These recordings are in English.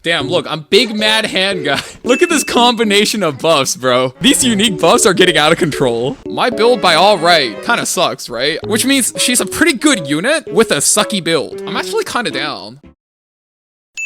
Damn, look, I'm big mad hand guy. Look at this combination of buffs, bro. These unique buffs are getting out of control. My build by all right kind of sucks, right? Which means she's a pretty good unit with a sucky build. I'm actually kind of down.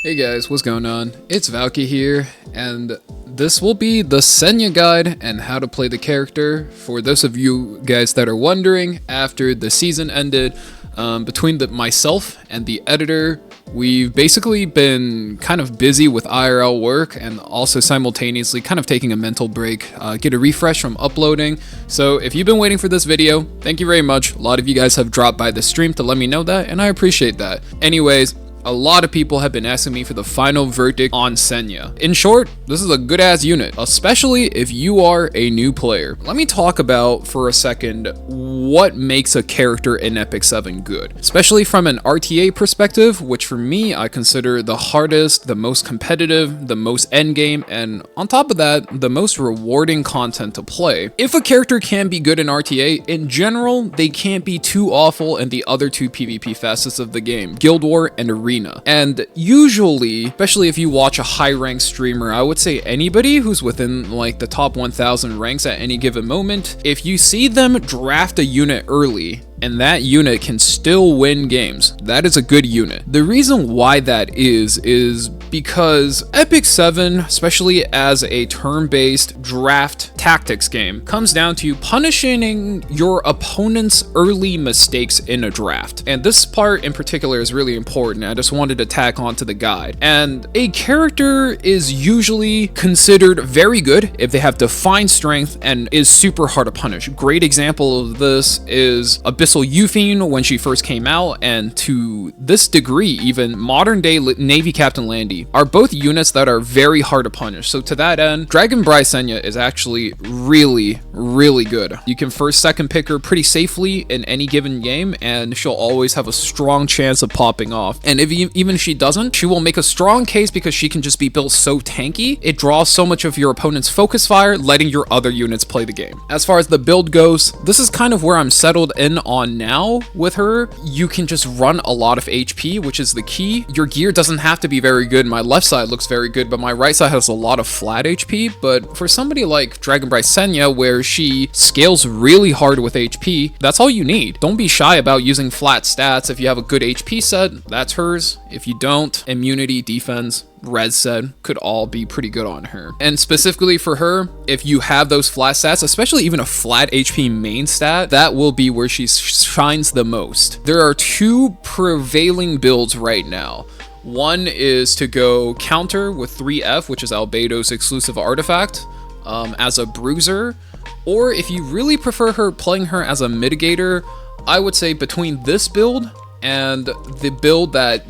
Hey guys, what's going on? It's Valky here, and this will be the Senya guide and how to play the character. For those of you guys that are wondering, after the season ended, between myself and the editor, we've basically been kind of busy with IRL work and also simultaneously kind of taking a mental break, get a refresh from uploading. So if you've been waiting for this video, thank you very much. A lot of you guys have dropped by the stream to let me know that, and I appreciate that. Anyways, a lot of people have been asking me for the final verdict on Senya. In short, this is a good ass unit, especially if you are a new player. Let me talk about for a second what makes a character in Epic 7 good, especially from an RTA perspective, which for me I consider the hardest, the most competitive, the most endgame, and on top of that, the most rewarding content to play. If a character can be good in RTA, in general, they can't be too awful in the other two PvP facets of the game, Guild War and Arena. And usually, especially if you watch a high rank streamer, I would say anybody who's within like the top 1000 ranks at any given moment, if you see them draft a unit early, and that unit can still win games, that is a good unit. The reason why that is because Epic 7, especially as a turn-based draft tactics game, comes down to punishing your opponent's early mistakes in a draft. And this part in particular is really important. I just wanted to tack onto the guide. And a character is usually considered very good if they have defined strength and is super hard to punish. Great example of this is Abyssal Euphine when she first came out, and to this degree, even modern day Navy Captain Landy are both units that are very hard to punish. So to that end, Bride Senya is actually really good. You can first, second pick her pretty safely in any given game, and she'll always have a strong chance of popping off. And even if she doesn't, she will make a strong case because she can just be built so tanky. It draws so much of your opponent's focus fire, letting your other units play the game. As far as the build goes, this is kind of where I'm settled in on now with her. You can just run a lot of HP, which is the key. Your gear doesn't have to be very good. My left side looks very good, but my right side has a lot of flat HP. But for somebody like Bride Senya, where she scales really hard with HP, that's all you need. Don't be shy about using flat stats. If you have a good HP set, that's hers. If you don't, immunity, defense, res set could all be pretty good on her. And specifically for her, if you have those flat stats, especially even a flat HP main stat, that will be where she shines the most. There are two prevailing builds right now. One is to go counter with 3F, which is Albedo's exclusive artifact, as a bruiser, or if you really prefer her playing her as a mitigator, I would say between this build and the build that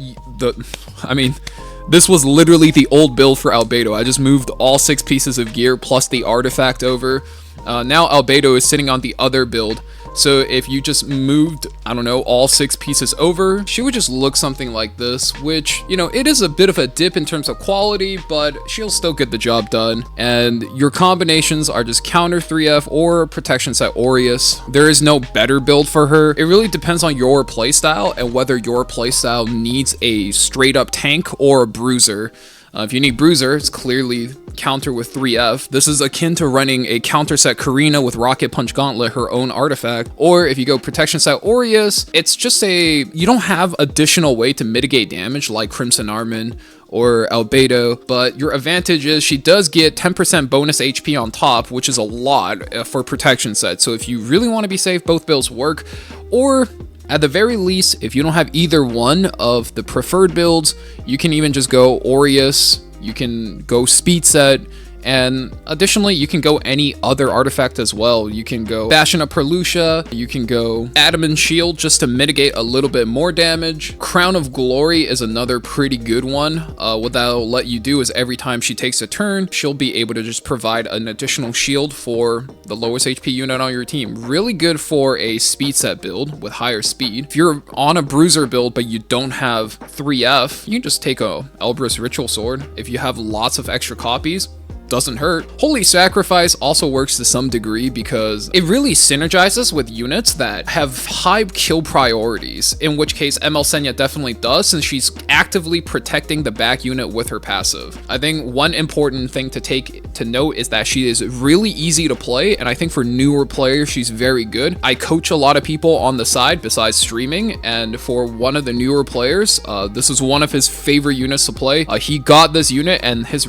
this was literally the old build for Albedo. I just moved all 6 pieces of gear plus the artifact over. Now Albedo is sitting on the other build. So if you just moved, I don't know, all 6 pieces over, she would just look something like this, which, you know, it is a bit of a dip in terms of quality, but she'll still get the job done. And your combinations are just counter 3F or protection set Aureus. There is no better build for her. It really depends on your playstyle and whether your playstyle needs a straight up tank or a bruiser. If you need bruiser, it's clearly counter with 3F. This is akin to running a counter set Karina with Rocket Punch Gauntlet, her own artifact. Or if you go protection set Aureus, it's just you don't have additional way to mitigate damage like Crimson Armin or Albedo, but your advantage is she does get 10% bonus HP on top, which is a lot for protection set. So if you really want to be safe, both builds work. Or at the very least, if you don't have either one of the preferred builds, you can even just go Aureus, you can go speed set, and additionally, you can go any other artifact as well. You can go Bastion of Perlucia, you can go Adamant Shield just to mitigate a little bit more damage. Crown of Glory is another pretty good one. What that'll let you do is every time she takes a turn, she'll be able to just provide an additional shield for the lowest HP unit on your team. Really good for a speed set build with higher speed. If you're on a bruiser build but you don't have 3F, you can just take a Elbrus Ritual Sword. If you have lots of extra copies, doesn't hurt. Holy Sacrifice also works to some degree because it really synergizes with units that have high kill priorities, in which case ML Senya definitely does, since she's actively protecting the back unit with her passive. I think one important thing to note is that she is really easy to play, and I think for newer players she's very good. I coach a lot of people on the side besides streaming, and for one of the newer players, this is one of his favorite units to play. He got this unit and his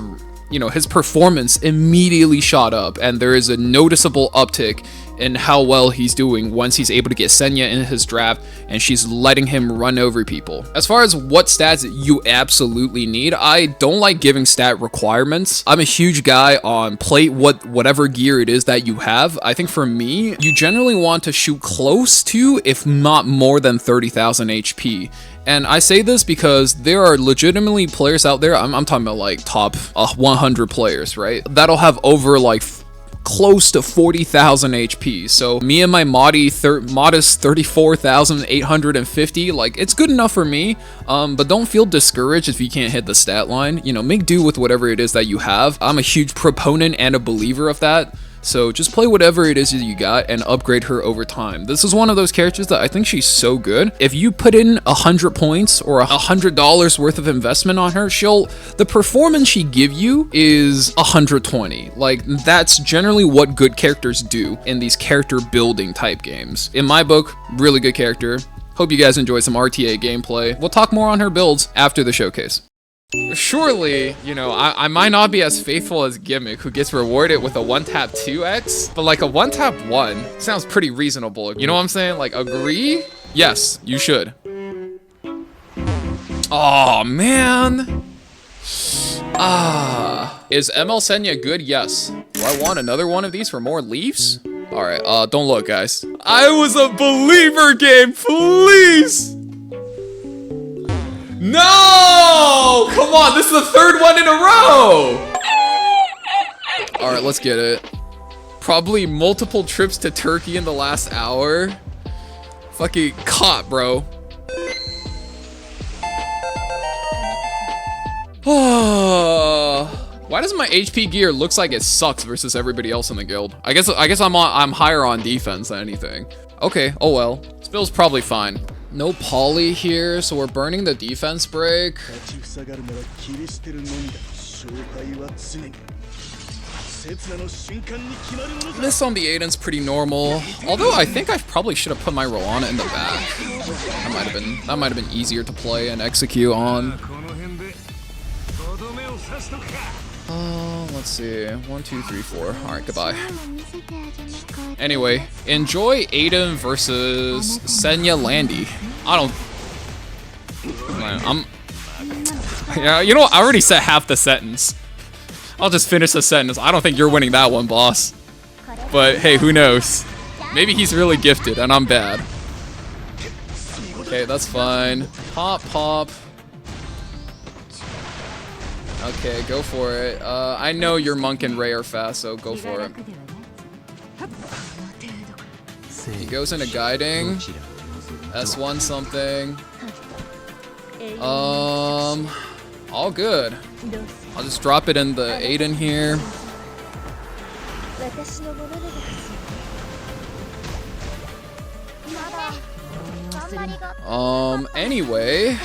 performance immediately shot up, and there is a noticeable uptick in how well he's doing once he's able to get Senya in his draft and she's letting him run over people. As far as what stats you absolutely need, I don't like giving stat requirements. I'm a huge guy on play whatever gear it is that you have. I think for me, you generally want to shoot close to, if not more than 30,000 HP. And I say this because there are legitimately players out there, I'm talking about like top 100 players, right? That'll have over like close to 40,000 HP. So me and my modest 34,850, like it's good enough for me. But don't feel discouraged if you can't hit the stat line. You know, make do with whatever it is that you have. I'm a huge proponent and a believer of that. So just play whatever it is that you got and upgrade her over time. This is one of those characters that I think she's so good. If you put in 100 points or $100 worth of investment on her, the performance she give you is 120. Like, that's generally what good characters do in these character building type games. In my book, really good character. Hope you guys enjoy some RTA gameplay. We'll talk more on her builds after the showcase. Surely, you know, I might not be as faithful as Gimmick, who gets rewarded with a 1-tap 2x, but like a 1-tap 1 sounds pretty reasonable. You know what I'm saying? Like, agree? Yes, you should. Oh man. Is ML Senya good? Yes. Do I want another one of these for more leaves? Alright, don't look, guys. I was a believer game, please! No! Come on, this is the third one in a row! Alright, let's get it. Probably multiple trips to Turkey in the last hour. Fucking caught, bro. Why does my HP gear looks like it sucks versus everybody else in the guild? I guess I'm higher on defense than anything. Okay, oh well. This build's probably fine. No poly here, so we're burning the defense break. Miss on the Aiden's pretty normal. Although I think I probably should have put my Rolana in the back. That might have been easier to play and execute on. Let's see. 1, 2, 3, 4. Alright, goodbye. Anyway, enjoy Aiden versus Senya Landy. Yeah, you know what? I already said half the sentence. I'll just finish the sentence. I don't think you're winning that one, boss. But hey, who knows? Maybe he's really gifted and I'm bad. Okay, that's fine. Pop, pop. Okay, go for it. I know your Monk and Ray are fast, so go for it. He goes into guiding. S1 something. All good. I'll just drop it in the Aiden here. Anyway.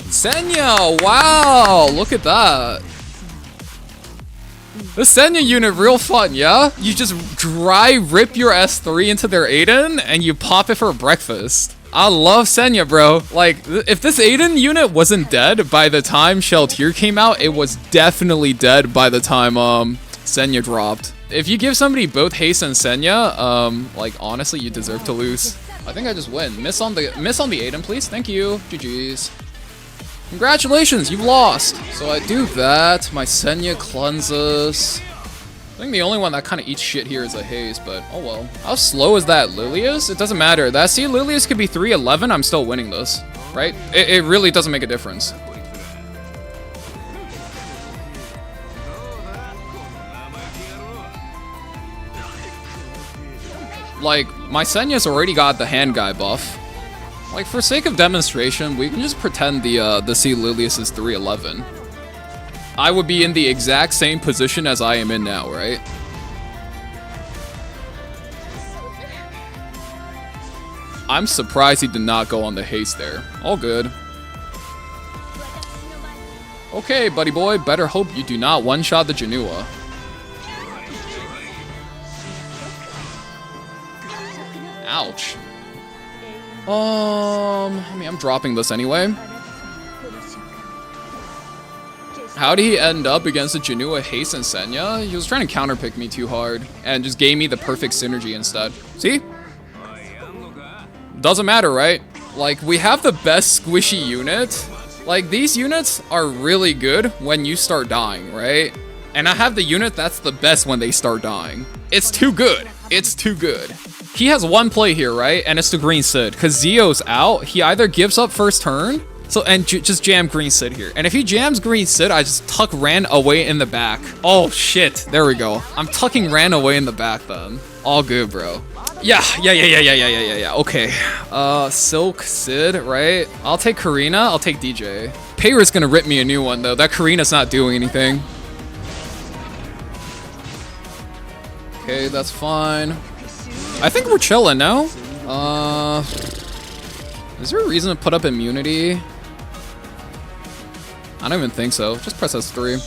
Senya, wow, look at that. The Senya unit real fun, yeah? You just dry rip your S3 into their Aiden and you pop it for breakfast. I love Senya, bro. Like, if this Aiden unit wasn't dead by the time Sheltier came out, it was definitely dead by the time Senya dropped. If you give somebody both Haste and Senya, like honestly, you deserve to lose. I think I just win. Miss on the Aiden, please. Thank you. GG's. Congratulations, you've lost. So I do that. My Senya cleanses. I think the only one that kind of eats shit here is a Haze, but oh well. How slow is that Lilius? It doesn't matter. That see, Lilius could be 311. I'm still winning this, right? It really doesn't make a difference. Like, my Senya's already got the hand guy buff. Like, for sake of demonstration, we can just pretend the C Lilius is 311. I would be in the exact same position as I am in now, right? I'm surprised he did not go on the haste there. All good. Okay, buddy boy, better hope you do not one-shot the Janua. Ouch. I mean, I'm dropping this anyway. How did he end up against the Janua Haste and Senya? He was trying to counterpick me too hard and just gave me the perfect synergy instead. See? Doesn't matter, right? Like, we have the best squishy unit. Like, these units are really good when you start dying, right? And I have the unit that's the best when they start dying. It's too good. It's too good. He has one play here, right? And it's the Green Sid. Because Zio's out, he either gives up first turn, and just jam Green Sid here. And if he jams Green Sid, I just tuck Ran away in the back. Oh, shit. There we go. I'm tucking Ran away in the back then. All good, bro. Yeah. Okay. Silk, Sid, right? I'll take Karina. I'll take DJ. Payra's gonna rip me a new one, though. That Karina's not doing anything. Okay, that's fine. I think we're chilling now. Is there a reason to put up immunity? I don't even think so. Just press S3.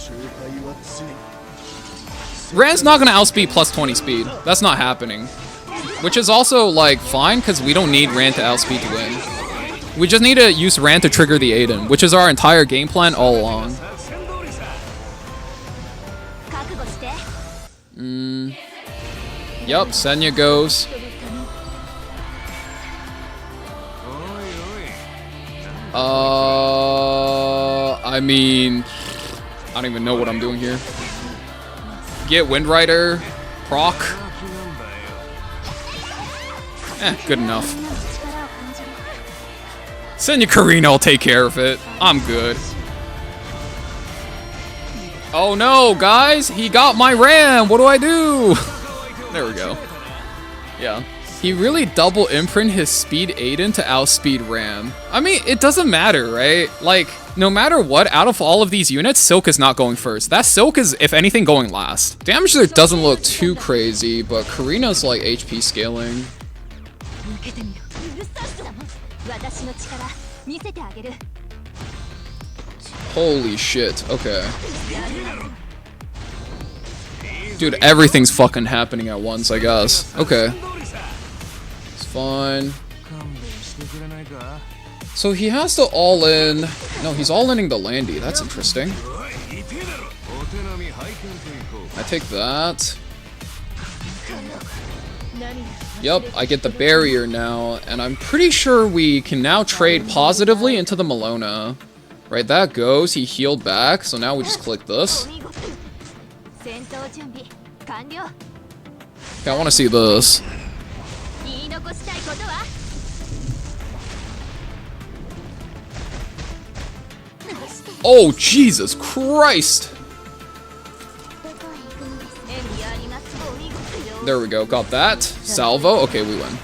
Ran's not gonna outspeed plus 20 speed. That's not happening. Which is also, like, fine, because we don't need Ran to outspeed to win. We just need to use Ran to trigger the Aiden, which is our entire game plan all along. Yup, Senya goes. I mean, I don't even know what I'm doing here. Get Wind Rider, proc. Good enough. Senya Karina will take care of it. I'm good. Oh no, guys, he got my Ram. What do I do? There we go. Yeah. He really double imprint his speed Aiden to outspeed Ram. I mean, it doesn't matter, right? Like, no matter what, out of all of these units, Silk is not going first. That Silk is, if anything, going last. Damage there doesn't look too crazy, but Karina's like HP scaling. Holy shit, okay. Dude, everything's fucking happening at once, I guess. Okay. It's fine. So he has to all in. No, he's all inning the Landy. That's interesting. I take that. Yep, I get the barrier now, and I'm pretty sure we can now trade positively into the Malona. Right, that goes. He healed back, so now we just click this. Okay, I want to see this. Oh, Jesus Christ! There we go, got that. Salvo, okay, we win.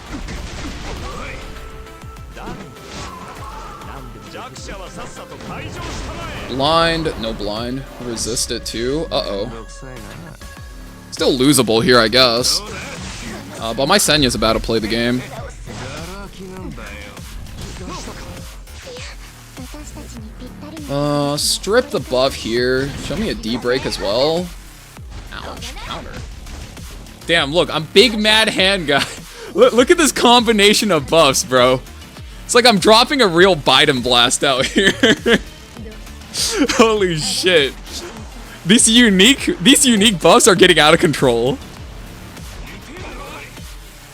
Blind, no blind. Resist it too. Uh-oh. Still losable here, I guess. But my Senya's about to play the game. Strip the buff here. Show me a D-break as well. Ouch, counter. Damn, look, I'm big mad hand guy. Look at this combination of buffs, bro. It's like I'm dropping a real Biden blast out here. Holy shit. These unique buffs are getting out of control.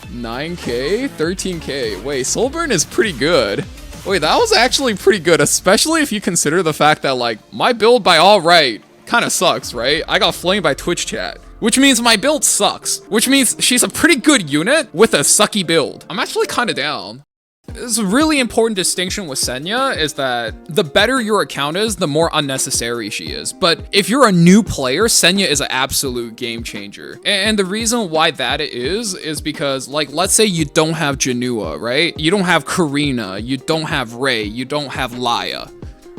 9k, 13k. Wait, Soulburn is pretty good. Wait, that was actually pretty good, especially if you consider the fact that, like, my build by all right kind of sucks, right? I got flamed by Twitch chat, which means my build sucks, which means she's a pretty good unit with a sucky build. I'm actually kind of down. It's a really important distinction with Senya is that the better your account is, the more unnecessary she is. But if you're a new player, Senya is an absolute game changer. And the reason why that is because, like, let's say you don't have Janua, right? You don't have Karina, you don't have Ray, you don't have Laya.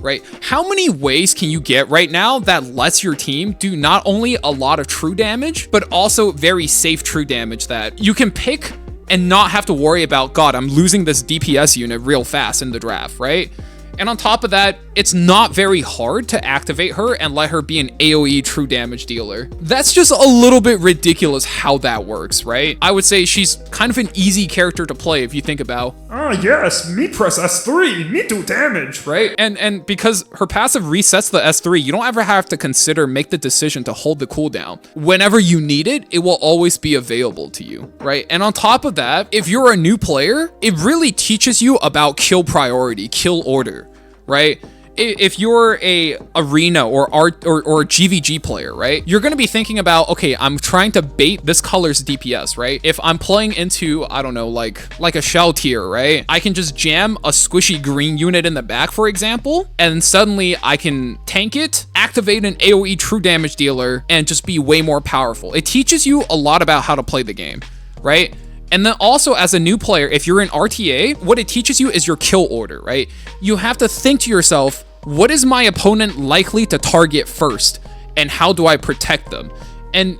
right? How many ways can you get right now that lets your team do not only a lot of true damage, but also very safe true damage that you can pick and not have to worry about, God, I'm losing this DPS unit real fast in the draft, right? And on top of that, it's not very hard to activate her and let her be an AoE true damage dealer. That's just a little bit ridiculous how that works, right? I would say she's kind of an easy character to play if you think about. Ah yes, me press S3, me do damage. Right? And because her passive resets the S3, you don't ever have to make the decision to hold the cooldown. Whenever you need it, it will always be available to you, right? And on top of that, if you're a new player, it really teaches you about kill priority, kill order. Right? If you're a arena or GVG player, right? You're going to be thinking about, okay, I'm trying to bait this color's DPS, right? If I'm playing into, I don't know, like a shell tier, right? I can just jam a squishy green unit in the back, for example, and suddenly I can tank it, activate an AoE true damage dealer, and just be way more powerful. It teaches you a lot about how to play the game, right? And then also as a new player, if you're in RTA, what it teaches you is your kill order, right? You have to think to yourself, what is my opponent likely to target first? And how do I protect them? And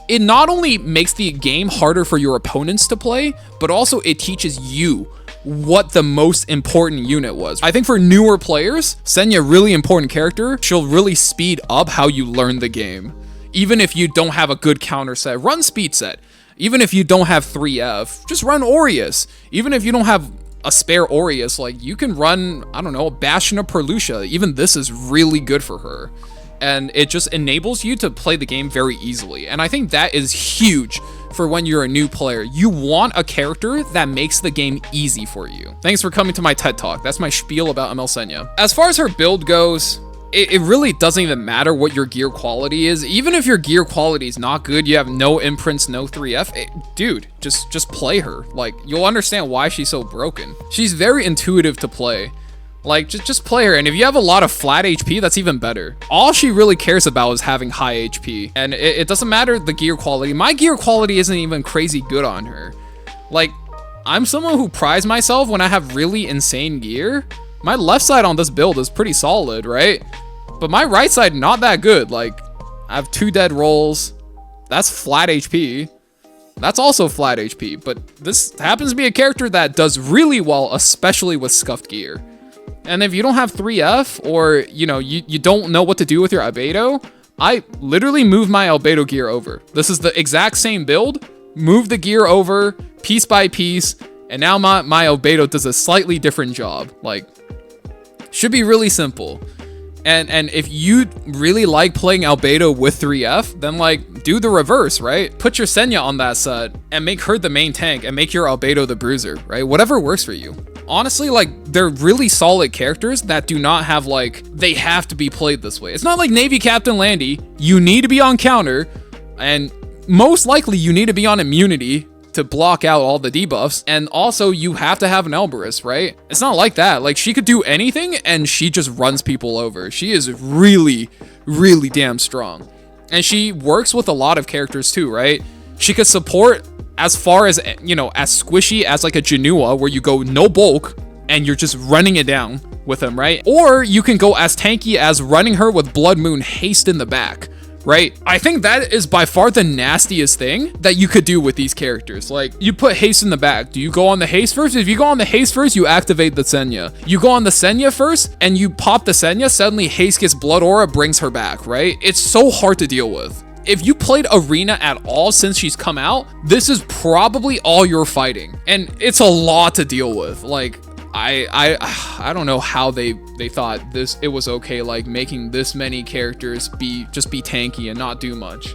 it not only makes the game harder for your opponents to play, but also it teaches you what the most important unit was. I think for newer players, Senya, really important character, she'll really speed up how you learn the game. Even if you don't have a good counter set, run speed set. Even if you don't have 3F, just run Aureus. Even if you don't have a spare Aureus, like you can run, I don't know, Bastion of Perlucia. Even this is really good for her. And it just enables you to play the game very easily. And I think that is huge for when you're a new player. You want a character that makes the game easy for you. Thanks for coming to my TED Talk. That's my spiel about ML Senya. As far as her build goes, it really doesn't even matter what your gear quality is. Even if your gear quality is not good, you have no imprints, no 3F, dude, just play her. Like, you'll understand why she's so broken. She's very intuitive to play. Like, just play her, and if you have a lot of flat HP, that's even better. All she really cares about is having high HP, and it doesn't matter the gear quality. My gear quality isn't even crazy good on her. Like, I'm someone who prides myself when I have really insane gear. My left side on this build is pretty solid, right? But my right side, not that good. Like, I have 2 dead rolls. That's flat HP. That's also flat HP. But this happens to be a character that does really well, especially with scuffed gear. And if you don't have 3F, or, you know, you don't know what to do with your albedo, I literally moved my albedo gear over. This is the exact same build. Move the gear over, piece by piece, and now my albedo does a slightly different job. Like, should be really simple. And if you really like playing albedo with 3F, then like do the reverse, right? Put your Senya on that set and make her the main tank and make your albedo the bruiser, right? Whatever works for you. Honestly, like, they're really solid characters that do not have, like, they have to be played this way. It's not like Navy Captain Landy. You need to be on counter, and most likely you need to be on immunity to block out all the debuffs, and also you have to have an Elberus, right? It's not like that. Like, she could do anything and she just runs people over. She is really, really damn strong. And she works with a lot of characters too, right? She could support as far as, you know, as squishy as like a Janua, where you go no bulk and you're just running it down with him, right? Or you can go as tanky as running her with Blood Moon haste in the back, right? I think that is by far the nastiest thing that you could do with these characters. Like, you put haste in the back. Do you go on the haste first? If you go on the haste first, you activate the Senya. You go on the Senya first and you pop the Senya, suddenly haste gets Blood Aura, brings her back, right? It's so hard to deal with. If you played Arena at all since she's come out, this is probably all you're fighting. And it's a lot to deal with. Like, I don't know how they thought it was okay, like, making this many characters be tanky and not do much.